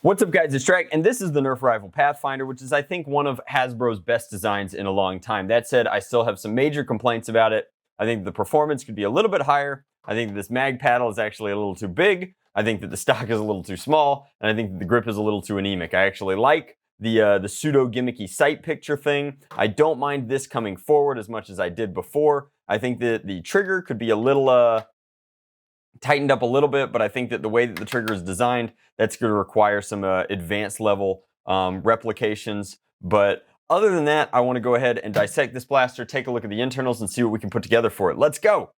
What's up guys, it's Drac, and this is the NERF Rival Pathfinder, which is I think one of Hasbro's best designs in a long time. That said, I still have some major complaints about it. I think the performance could be a little bit higher. I think this mag paddle is actually a little too big. I think that the stock is a little too small, and I think that the grip is a little too anemic. I actually like the pseudo gimmicky sight picture thing. I don't mind this coming forward as much as I did before. I think that the trigger could be a little tightened up a little bit, but I think that the way that the trigger is designed, that's going to require some advanced level replications. But other than that, I want to go ahead and dissect this blaster, take a look at the internals, and see what we can put together for it. Let's go!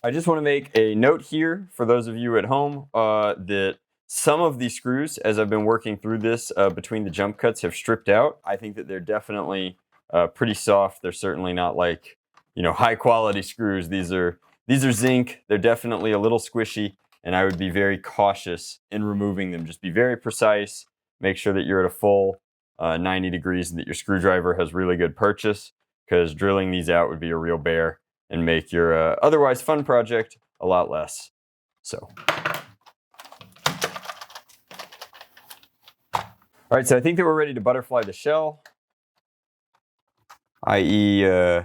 I just want to make a note here for those of you at home that some of the screws, as I've been working through this between the jump cuts, have stripped out. I think that they're definitely pretty soft. They're certainly not like, you know, high quality screws. These are zinc. They're definitely a little squishy, and I would be very cautious in removing them. Just be very precise. Make sure that you're at a full 90 degrees and that your screwdriver has really good purchase, because drilling these out would be a real bear and make your otherwise fun project a lot less. So, all right, so I think that we're ready to butterfly the shell, i.e.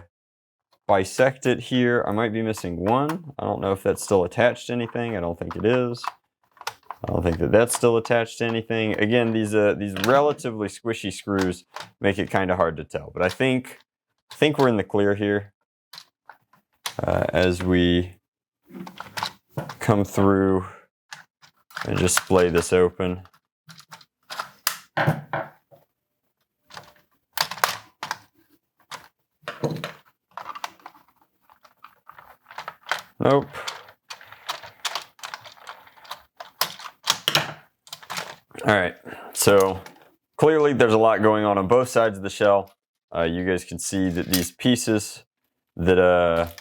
Bisect it here. I might be missing one. I don't know if that's still attached to anything. I don't think it is. I don't think that that's still attached to anything. Again, these relatively squishy screws make it kind of hard to tell, but I think we're in the clear here. As we come through and just splay this open. Nope. All right, so clearly there's a lot going on both sides of the shell. You guys can see that these pieces that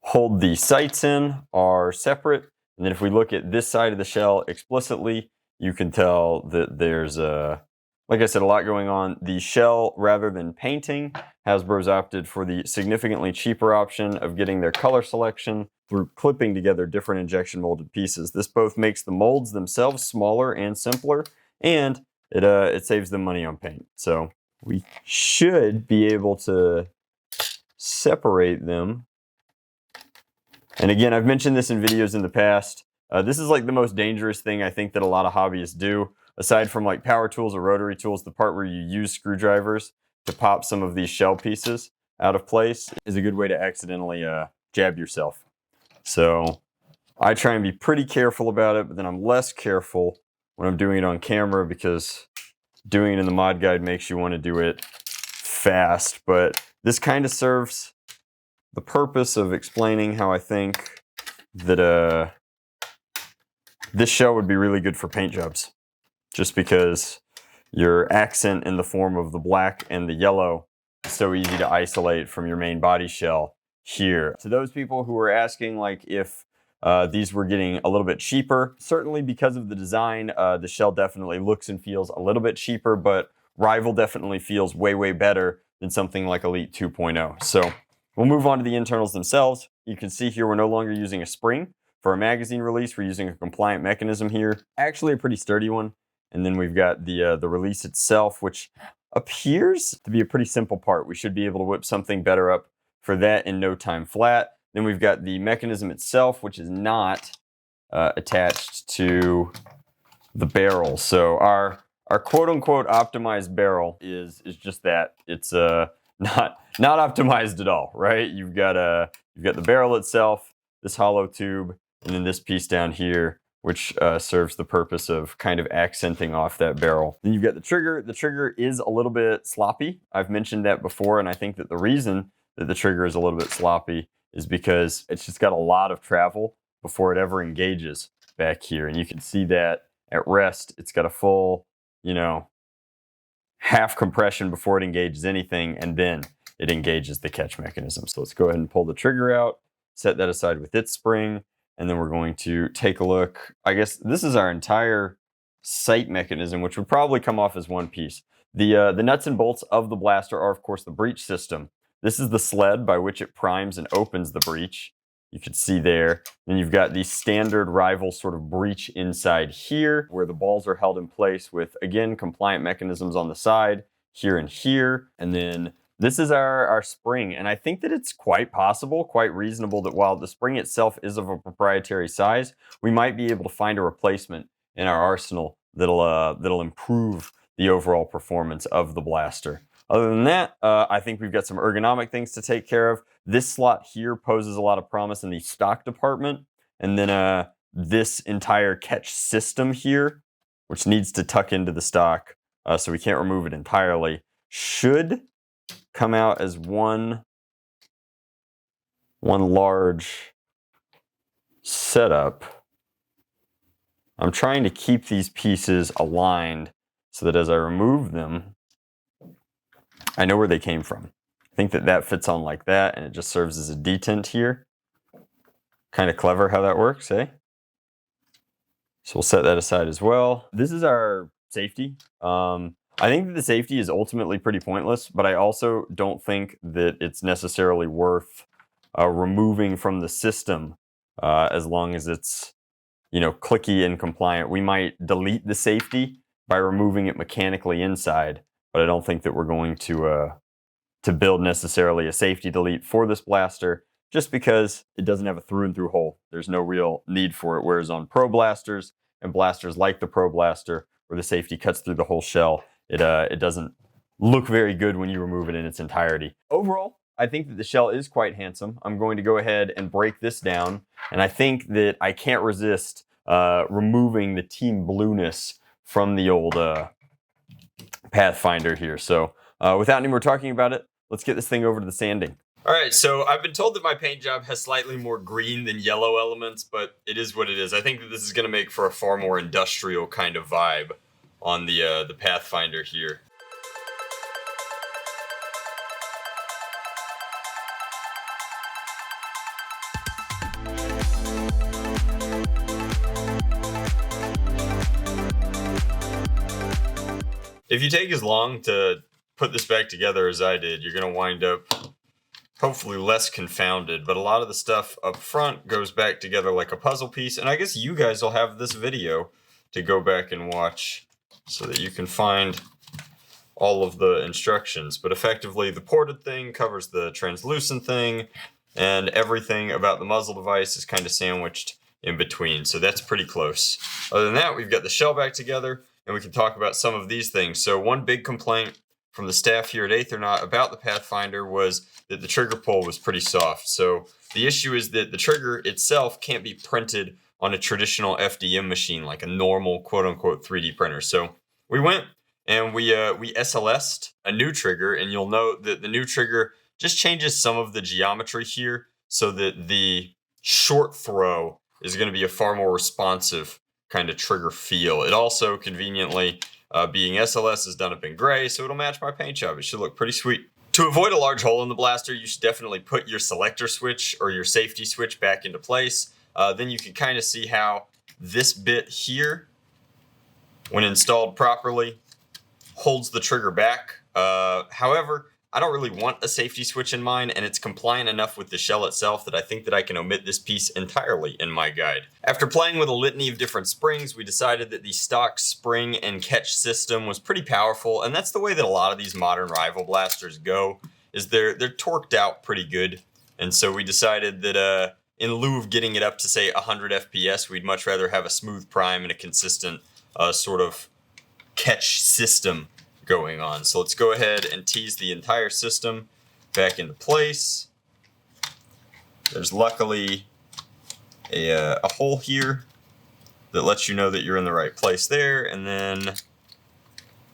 hold the sights in are separate, and then if we look at this side of the shell explicitly, you can tell that there's like I said, a lot going on. The shell, rather than painting, Hasbro's opted for the significantly cheaper option of getting their color selection through clipping together different injection molded pieces. This both makes the molds themselves smaller and simpler, and it saves them money on paint. So we should be able to separate them. And again, I've mentioned this in videos in the past. This is like the most dangerous thing I think that a lot of hobbyists do. Aside from like power tools or rotary tools, the part where you use screwdrivers to pop some of these shell pieces out of place is a good way to accidentally jab yourself. So I try and be pretty careful about it, but then I'm less careful when I'm doing it on camera, because doing it in the mod guide makes you want to do it fast. But this kind of serves the purpose of explaining how I think that this shell would be really good for paint jobs. Just because your accent in the form of the black and the yellow is so easy to isolate from your main body shell here. To those people who are asking like if these were getting a little bit cheaper, certainly because of the design, the shell definitely looks and feels a little bit cheaper, but Rival definitely feels way, way better than something like Elite 2.0. So we'll move on to the internals themselves. You can see here we're no longer using a spring. For a magazine release, we're using a compliant mechanism here. Actually a pretty sturdy one. And then we've got the release itself, which appears to be a pretty simple part. We should be able to whip something better up for that in no time flat. Then we've got the mechanism itself, which is not attached to the barrel. So our quote-unquote optimized barrel is just that. It's not optimized at all, right? You've got the barrel itself, this hollow tube, and then this piece down here, which serves the purpose of kind of accenting off that barrel. Then you've got the trigger. The trigger is a little bit sloppy. I've mentioned that before, and I think that the reason that the trigger is a little bit sloppy is because it's just got a lot of travel before it ever engages back here. And you can see that at rest, it's got a full, you know, half compression before it engages anything, and then it engages the catch mechanism. So let's go ahead and pull the trigger out, set that aside with its spring, and then we're going to take a look. I guess this is our entire sight mechanism, which would probably come off as one piece. The nuts and bolts of the blaster are, of course, the breech system. This is the sled by which it primes and opens the breech. You can see there. Then you've got the standard Rival sort of breech inside here, where the balls are held in place with, again, compliant mechanisms on the side, here and here. And then this is our spring. And I think that it's quite possible, quite reasonable, that while the spring itself is of a proprietary size, we might be able to find a replacement in our arsenal that'll improve the overall performance of the blaster. Other than that, I think we've got some ergonomic things to take care of. This slot here poses a lot of promise in the stock department. And then this entire catch system here, which needs to tuck into the stock so we can't remove it entirely, should come out as one large setup. I'm trying to keep these pieces aligned so that as I remove them, I know where they came from. I think that fits on like that, and it just serves as a detent here. Kind of clever how that works, eh? So we'll set that aside as well. This is our safety. I think that the safety is ultimately pretty pointless, but I also don't think that it's necessarily worth removing from the system as long as it's, you know, clicky and compliant. We might delete the safety by removing it mechanically inside, but I don't think that we're going to build necessarily a safety delete for this blaster, just because it doesn't have a through and through hole. There's no real need for it, whereas on Pro blasters and blasters like the Pro blaster, where the safety cuts through the whole shell, it doesn't look very good when you remove it in its entirety. Overall, I think that the shell is quite handsome. I'm going to go ahead and break this down, and I think that I can't resist removing the team blueness from the old Pathfinder here. So without any more talking about it, let's get this thing over to the sanding. All right, so I've been told that my paint job has slightly more green than yellow elements, but it is what it is. I think that this is going to make for a far more industrial kind of vibe on the Pathfinder here. If you take as long to put this back together as I did, you're going to wind up hopefully less confounded, but a lot of the stuff up front goes back together like a puzzle piece, and I guess you guys will have this video to go back and watch so that you can find all of the instructions. But effectively, the ported thing covers the translucent thing, and everything about the muzzle device is kind of sandwiched in between, so that's pretty close. Other than that, we've got the shell back together, and we can talk about some of these things. So one big complaint from the staff here at Aethernaut about the Pathfinder was that the trigger pull was pretty soft. So the issue is that the trigger itself can't be printed on a traditional FDM machine, like a normal quote-unquote 3D printer. So we went and we SLS'd a new trigger, and you'll note that the new trigger just changes some of the geometry here so that the short throw is going to be a far more responsive kind of trigger feel. It also conveniently, being SLS, is done up in gray, so it'll match my paint job. It should look pretty sweet. To avoid a large hole in the blaster, you should definitely put your selector switch or your safety switch back into place. Then you can kind of see how this bit here, when installed properly, holds the trigger back. However, I don't really want a safety switch in mine, and it's compliant enough with the shell itself that I think that I can omit this piece entirely in my guide. After playing with a litany of different springs, we decided that the stock spring and catch system was pretty powerful, and that's the way that a lot of these modern Rival blasters go, is they're torqued out pretty good. And so we decided that in lieu of getting it up to, say, 100 FPS, we'd much rather have a smooth prime and a consistent sort of catch system going on. So let's go ahead and tease the entire system back into place. There's luckily a hole here that lets you know that you're in the right place there, and then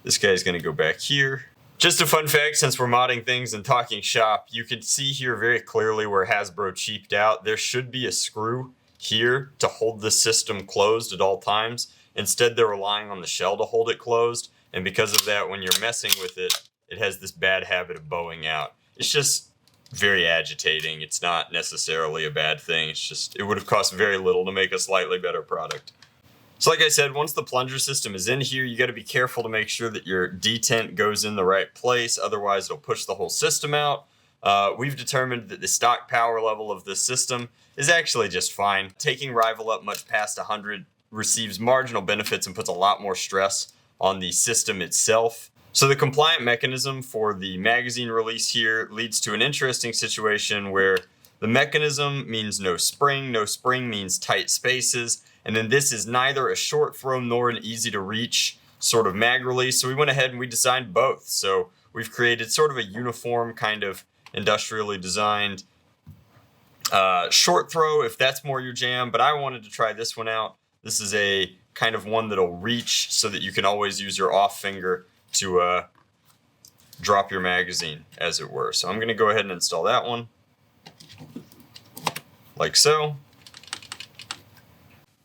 this guy's going to go back here. Just a fun fact, since we're modding things and talking shop, you can see here very clearly where Hasbro cheaped out. There should be a screw here to hold the system closed at all times. Instead, they're relying on the shell to hold it closed. And because of that, when you're messing with it, it has this bad habit of bowing out. It's just very agitating. It's not necessarily a bad thing. It's just, it would have cost very little to make a slightly better product. So like I said, once the plunger system is in here, you got to be careful to make sure that your detent goes in the right place. Otherwise, it'll push the whole system out. We've determined that the stock power level of this system is actually just fine. Taking Rival up much past 100 receives marginal benefits and puts a lot more stress on the system itself. So the compliant mechanism for the magazine release here leads to an interesting situation where the mechanism means no spring means tight spaces, and then this is neither a short throw nor an easy to reach sort of mag release, so we went ahead and we designed both. So we've created sort of a uniform kind of industrially designed short throw if that's more your jam, but I wanted to try this one out. This is a kind of one that'll reach so that you can always use your off finger to drop your magazine, as it were. So I'm going to go ahead and install that one, like so.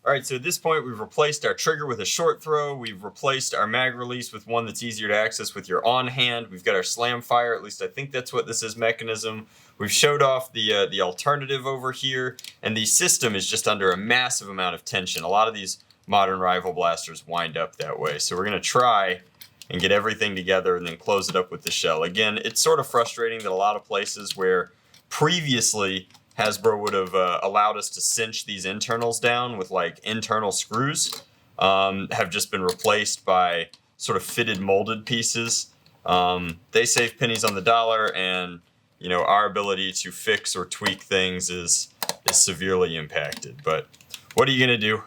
Alright, so at this point we've replaced our trigger with a short throw, we've replaced our mag release with one that's easier to access with your on hand, we've got our slam fire, at least I think that's what this is, mechanism. We've showed off the alternative over here, and the system is just under a massive amount of tension. A lot of these modern Rival blasters wind up that way, so we're going to try and get everything together and then close it up with the shell. Again, it's sort of frustrating that a lot of places where previously Hasbro would have allowed us to cinch these internals down with like internal screws have just been replaced by sort of fitted molded pieces. They save pennies on the dollar, and you know, our ability to fix or tweak things is severely impacted. But what are you gonna do?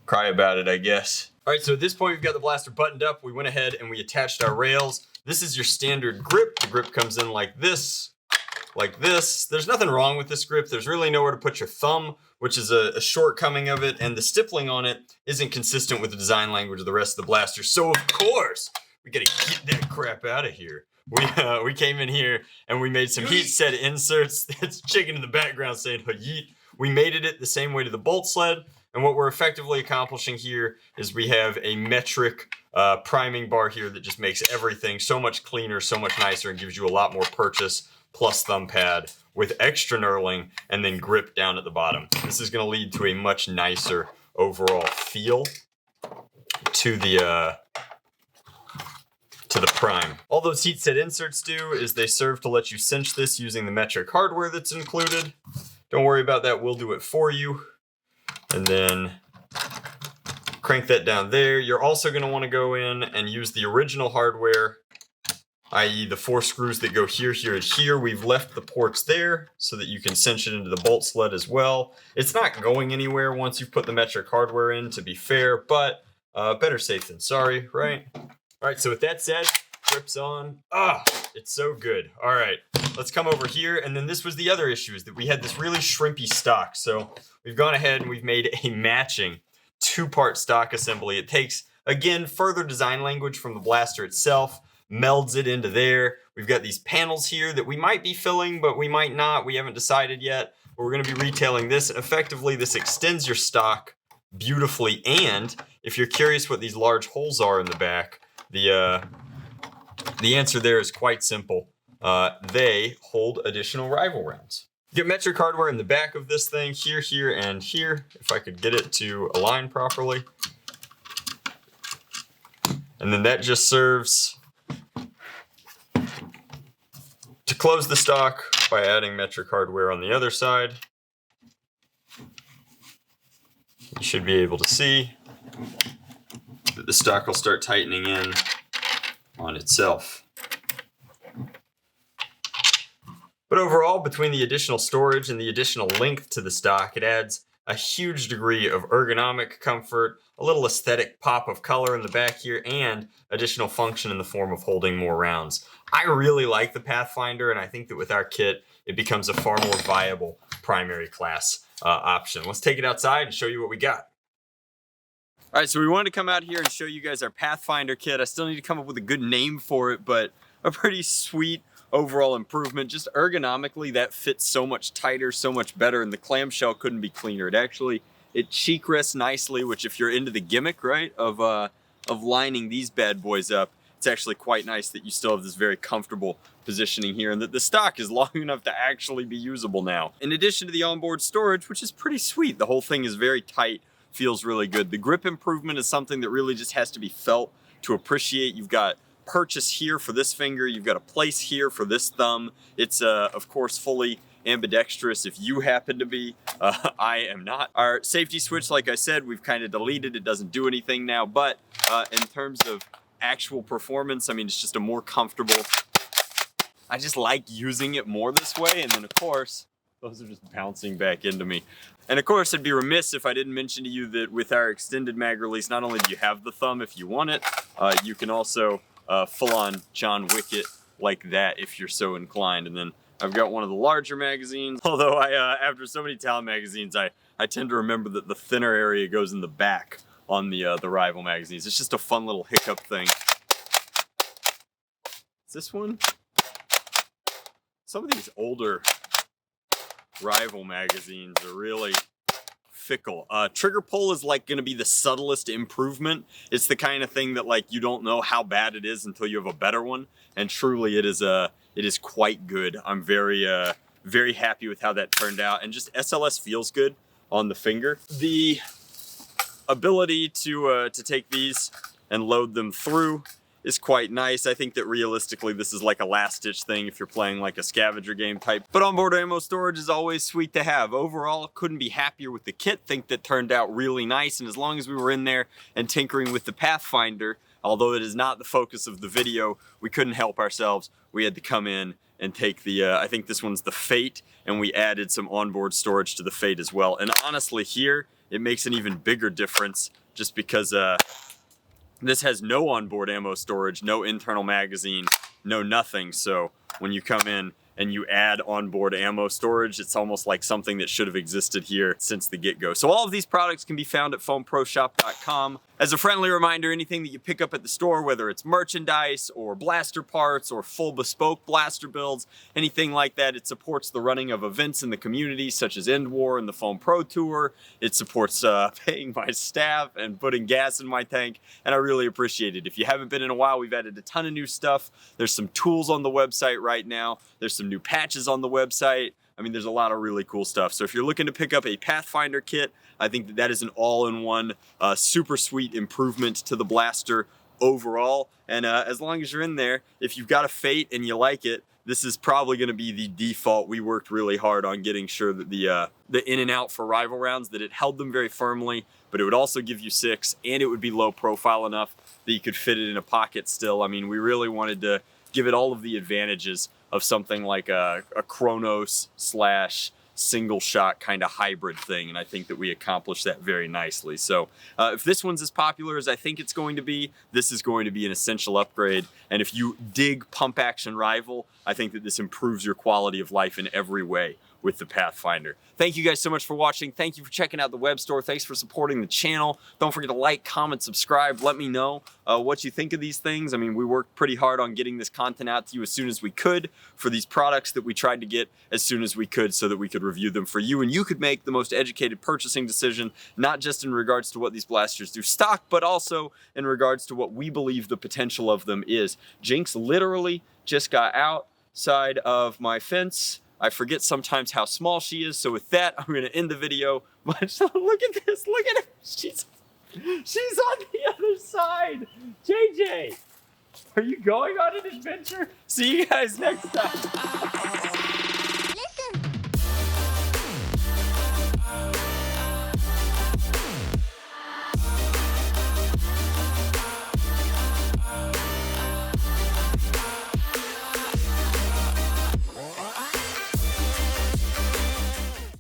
Cry about it, I guess. Alright, so at this point we've got the blaster buttoned up. We went ahead and we attached our rails. This is your standard grip. The grip comes in like this. Like this. There's nothing wrong with this grip. There's really nowhere to put your thumb, which is a shortcoming of it, and the stippling on it isn't consistent with the design language of the rest of the blaster. So of course, we gotta get that crap out of here. We came in here and we made some heat set inserts. That's chicken in the background saying yeet. We mated it the same way to the bolt sled, and what we're effectively accomplishing here is we have a metric priming bar here that just makes everything so much cleaner, so much nicer, and gives you a lot more purchase plus thumb pad with extra knurling and then grip down at the bottom. This is going to lead to a much nicer overall feel to the prime. All those heat set inserts do is they serve to let you cinch this using the metric hardware that's included. Don't worry about that, we'll do it for you. And then crank that down there. You're also going to want to go in and use the original hardware, i.e. the 4 screws that go here, here, and here. We've left the ports there so that you can cinch it into the bolt sled as well. It's not going anywhere once you've put the metric hardware in, to be fair, but better safe than sorry, right? Alright, so with that said, grips on. It's so good. Alright, let's come over here, and then this was the other issue, is that we had this really shrimpy stock, so we've gone ahead and we've made a matching 2-part stock assembly. It takes, again, further design language from the blaster itself, melds it into there. We've got these panels here that we might be filling, but we might not. We haven't decided yet. But we're going to be retailing this. And effectively, this extends your stock beautifully. And if you're curious what these large holes are in the back, the answer there is quite simple. They hold additional Rival rounds. Get metric hardware in the back of this thing, here, here, and here, if I could get it to align properly. And then that just serves to close the stock by adding metric hardware on the other side. You should be able to see that the stock will start tightening in on itself. But overall, between the additional storage and the additional length to the stock, it adds a huge degree of ergonomic comfort, a little aesthetic pop of color in the back here, and additional function in the form of holding more rounds. I really like the Pathfinder, and I think that with our kit, it becomes a far more viable primary class option. Let's take it outside and show you what we got. All right, so we wanted to come out here and show you guys our Pathfinder kit. I still need to come up with a good name for it, but a pretty sweet overall improvement. Just ergonomically, that fits so much tighter, so much better, and the clamshell couldn't be cleaner. It cheek rests nicely, which if you're into the gimmick, right, of of lining these bad boys up, it's actually quite nice that you still have this very comfortable positioning here and that the stock is long enough to actually be usable now. In addition to the onboard storage, which is pretty sweet, the whole thing is very tight, feels really good. The grip improvement is something that really just has to be felt to appreciate. You've got purchase here for this finger, you've got a place here for this thumb. It's of course fully ambidextrous if you happen to be. I am not. Our safety switch, like I said, we've kind of deleted. It doesn't do anything now, but in terms of actual performance, I mean, it's just a more comfortable, I just like using it more this way. And then of course, those are just bouncing back into me. And of course, I'd be remiss if I didn't mention to you that with our extended mag release, not only do you have the thumb if you want it, you can also full-on John Wick it like that if you're so inclined. And then I've got one of the larger magazines, although after so many Talon magazines, I tend to remember that the thinner area goes in the back on the Rival magazines. It's just a fun little hiccup thing. Is this one? Some of these older Rival magazines are really fickle. Trigger pull is like gonna be the subtlest improvement. It's the kind of thing that like you don't know how bad it is until you have a better one. And truly it is quite good. I'm very happy with how that turned out. And just SLS feels good on the finger. The ability to take these and load them through is quite nice. I think that realistically this is like a last ditch thing if you're playing like a scavenger game type. But onboard ammo storage is always sweet to have. Overall, couldn't be happier with the kit. Think that turned out really nice. And as long as we were in there and tinkering with the Pathfinder, although it is not the focus of the video, we couldn't help ourselves. We had to come in and take the, I think this one's the Fate, and we added some onboard storage to the Fate as well. And honestly here, it makes an even bigger difference just because this has no onboard ammo storage, no internal magazine, no nothing. So when you come in and you add onboard ammo storage, it's almost like something that should have existed here since the get-go. So all of these products can be found at foamproshop.com. As a friendly reminder, anything that you pick up at the store, whether it's merchandise or blaster parts or full bespoke blaster builds, anything like that, it supports the running of events in the community such as End War and the Foam Pro Tour. It supports paying my staff and putting gas in my tank, and I really appreciate it. If you haven't been in a while, we've added a ton of new stuff. There's some tools on the website right now. There's some new patches on the website. I mean, there's a lot of really cool stuff. So if you're looking to pick up a Pathfinder kit, I think that is an all-in-one super sweet improvement to the blaster overall. And as long as you're in there, if you've got a Fate and you like it, this is probably going to be the default. We worked really hard on getting sure that the in and out for Rival rounds, that it held them very firmly, but it would also give you 6, and it would be low profile enough that you could fit it in a pocket still. I mean, we really wanted to give it all of the advantages of something like a Chronos / single shot kind of hybrid thing, and I think that we accomplished that very nicely. So if this one's as popular as I think it's going to be, this is going to be an essential upgrade. And if you dig pump action Rival, I think that this improves your quality of life in every way with the Pathfinder. Thank you guys so much for watching. Thank you for checking out the web store. Thanks for supporting the channel. Don't forget to like, comment, subscribe. Let me know what you think of these things. I mean, we worked pretty hard on getting this content out to you as soon as we could for these products that we tried to get as soon as we could so that we could review them for you and you could make the most educated purchasing decision, not just in regards to what these blasters do stock, but also in regards to what we believe the potential of them is. Jinx literally just got outside of my fence. I forget sometimes how small she is, so with that, I'm gonna end the video. But look at this, look at her. She's on the other side. JJ, are you going on an adventure? See you guys next time.